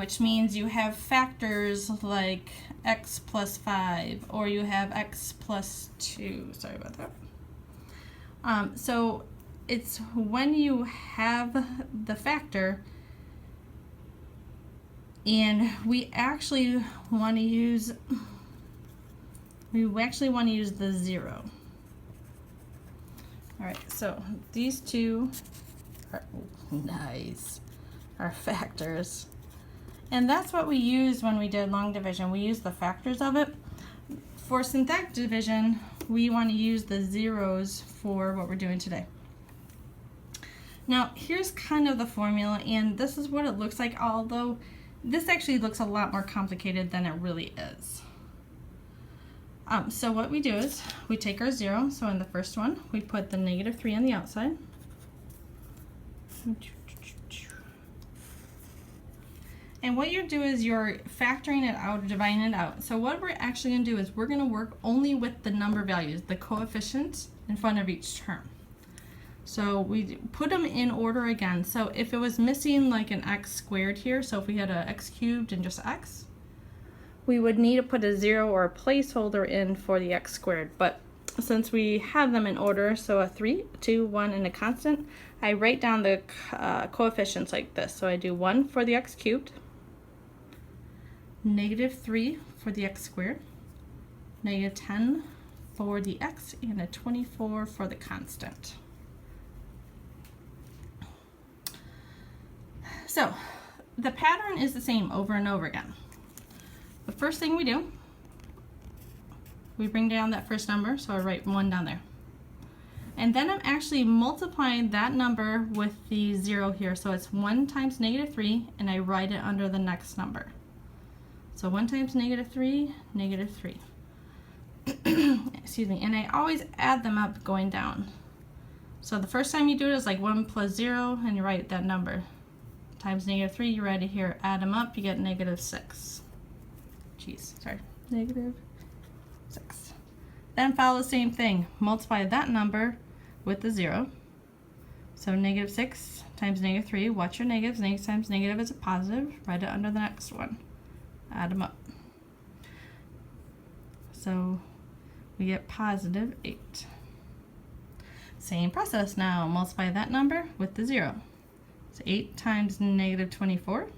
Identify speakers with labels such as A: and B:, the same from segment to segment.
A: which means you have factors like x plus 5 or you have x plus 2. Sorry about that. So it's when you have the factor, and we actually want to use the 0. All right, so these two are are factors. And that's what we used when we did long division. We used the factors of it. For synthetic division, we want to use the zeros for what we're doing today. Now, here's kind of the formula, and this is what it looks like, although this actually looks a lot more complicated than it really is. So what we do is we take our 0. So in the first one, we put the -3 on the outside. And what you do is you're factoring it out, dividing it out. So what we're actually going to do is we're going to work only with the number values, the coefficients in front of each term. So we put them in order again. So if it was missing like an x squared here, so if we had an x cubed and just x, we would need to put a 0 or a placeholder in for the x squared. But since we have them in order, so a 3, 2, 1, and a constant, I write down the coefficients like this. So I do 1 for the x cubed, -3 for the x squared, -10 for the x, and a 24 for the constant. So the pattern is the same over and over again. The first thing we do, we bring down that first number, so I write 1 down there. And then I'm actually multiplying that number with the 0 here, so it's 1 times -3, and I write it under the next number. So 1 times -3, -3. Excuse me, and I always add them up going down. So the first time you do it is like 1 plus 0, and you write that number. Times -3, you write it here, add them up, you get -6. -6. Then follow the same thing, multiply that number with the 0. So -6 times -3, watch your negatives, negative times negative is a positive, write it under the next one, add them up. So we get +8. Same process now, multiply that number with the 0. So 8 times -24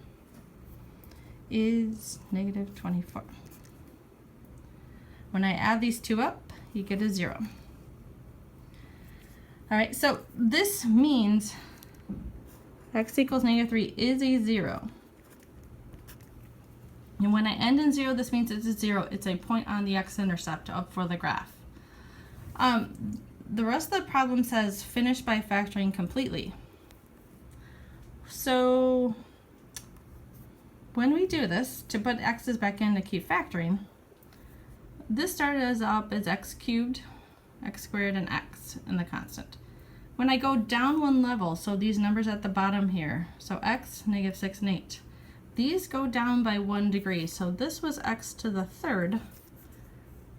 A: is -24. When I add these two up, you get a 0. All right, so this means x equals -3 is a 0. And when I end in 0, this means it's a 0. It's a point on the x-intercept up for the graph. The rest of the problem says finish by factoring completely. So when we do this, to put x's back in to keep factoring, this started us up as x cubed, x squared, and x in the constant. When I go down one level, so these numbers at the bottom here, so x, -6, and 8, these go down by 1 degree. So this was x to the third.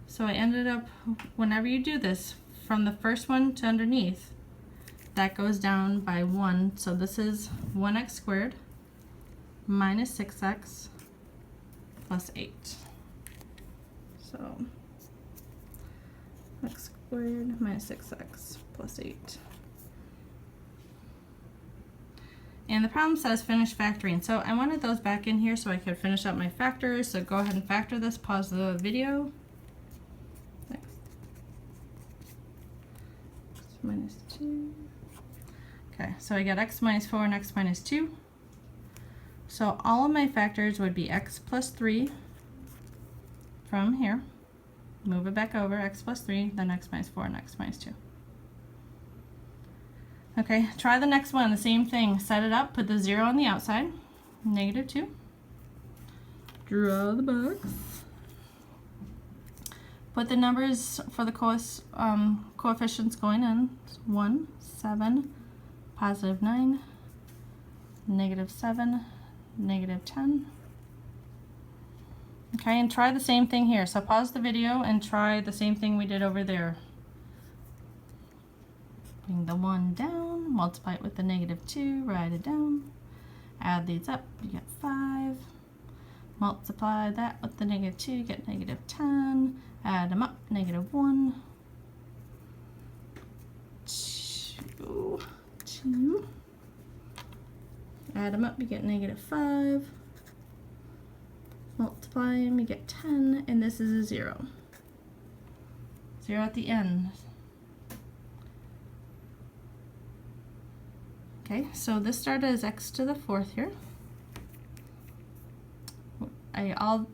A: So I ended up, whenever you do this, from the first one to underneath, that goes down by 1. So this is 1x squared minus 6x plus 8. So x squared minus 6x plus 8. And the problem says finish factoring. So I wanted those back in here so I could finish up my factors. So go ahead and factor this, pause the video. Thanks. X minus 2. Okay, so I got x minus 4 and x minus 2. So all of my factors would be x plus 3 from here. Move it back over, x plus 3, then x minus 4 and x minus 2. Okay, try the next one, the same thing. Set it up, put the 0 on the outside, -2. Draw the box. Put the numbers for the coefficients going in. 1, 7, +9, -7, -10. Okay, and try the same thing here. So pause the video and try the same thing we did over there. Bring the 1 down, multiply it with the -2, write it down, add these up, you get 5. Multiply that with the negative 2, you get negative 10. Add them up, negative 1, 2, 2. Add them up, you get negative 5. Multiply them, you get 10, and this is a 0. 0 at the end. Okay, so this started as x to the 4th here.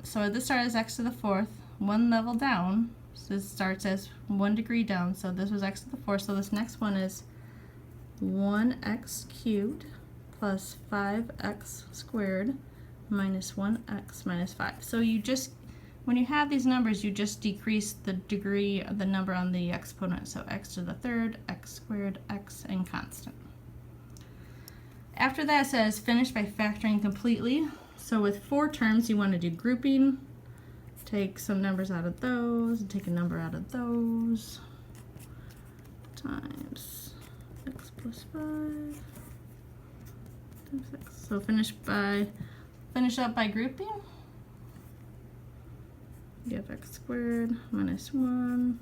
A: So this started as x to the 4th, one level down. So this starts as 1 degree down. So this was x to the 4th. So this next one is 1x cubed plus 5x squared minus 1x minus 5. So you just, when you have these numbers, you just decrease the degree of the number on the exponent. So x to the 3rd, x squared, x, and constant. After that, it says finish by factoring completely. So with 4 terms, you want to do grouping. Take some numbers out of those, and take a number out of those, times x plus 5 times x. So finish up by grouping. You have x squared minus 1.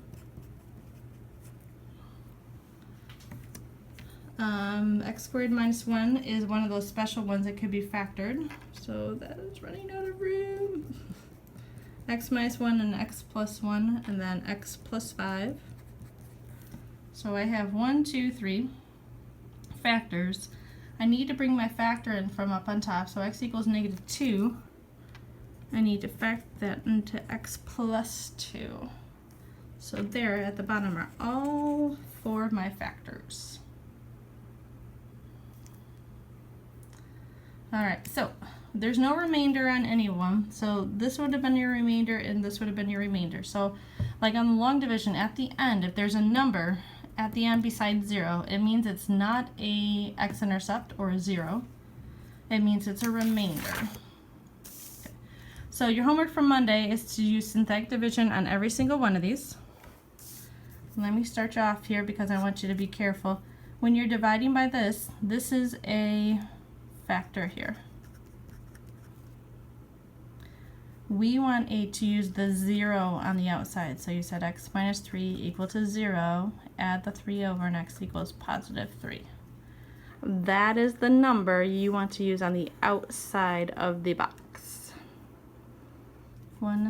A: X squared minus 1 is one of those special ones that could be factored. So that is running out of room. X minus 1 and x plus 1, and then x plus 5. So I have 1, 2, 3 factors. I need to bring my factor in from up on top. So x equals negative 2. I need to factor that into x plus 2. So there at the bottom are all 4 of my factors. Alright, so there's no remainder on any of them. So this would have been your remainder and this would have been your remainder. So like on the long division, at the end, if there's a number at the end besides 0, it means it's not a x-intercept or a 0. It means it's a remainder. Okay. So your homework for Monday is to use synthetic division on every single one of these. Let me start you off here because I want you to be careful. When you're dividing by this, this is a factor here. We want to use the 0 on the outside. So you said x minus 3 equal to 0. Add the 3 over and x equals positive 3. That is the number you want to use on the outside of the box. 1,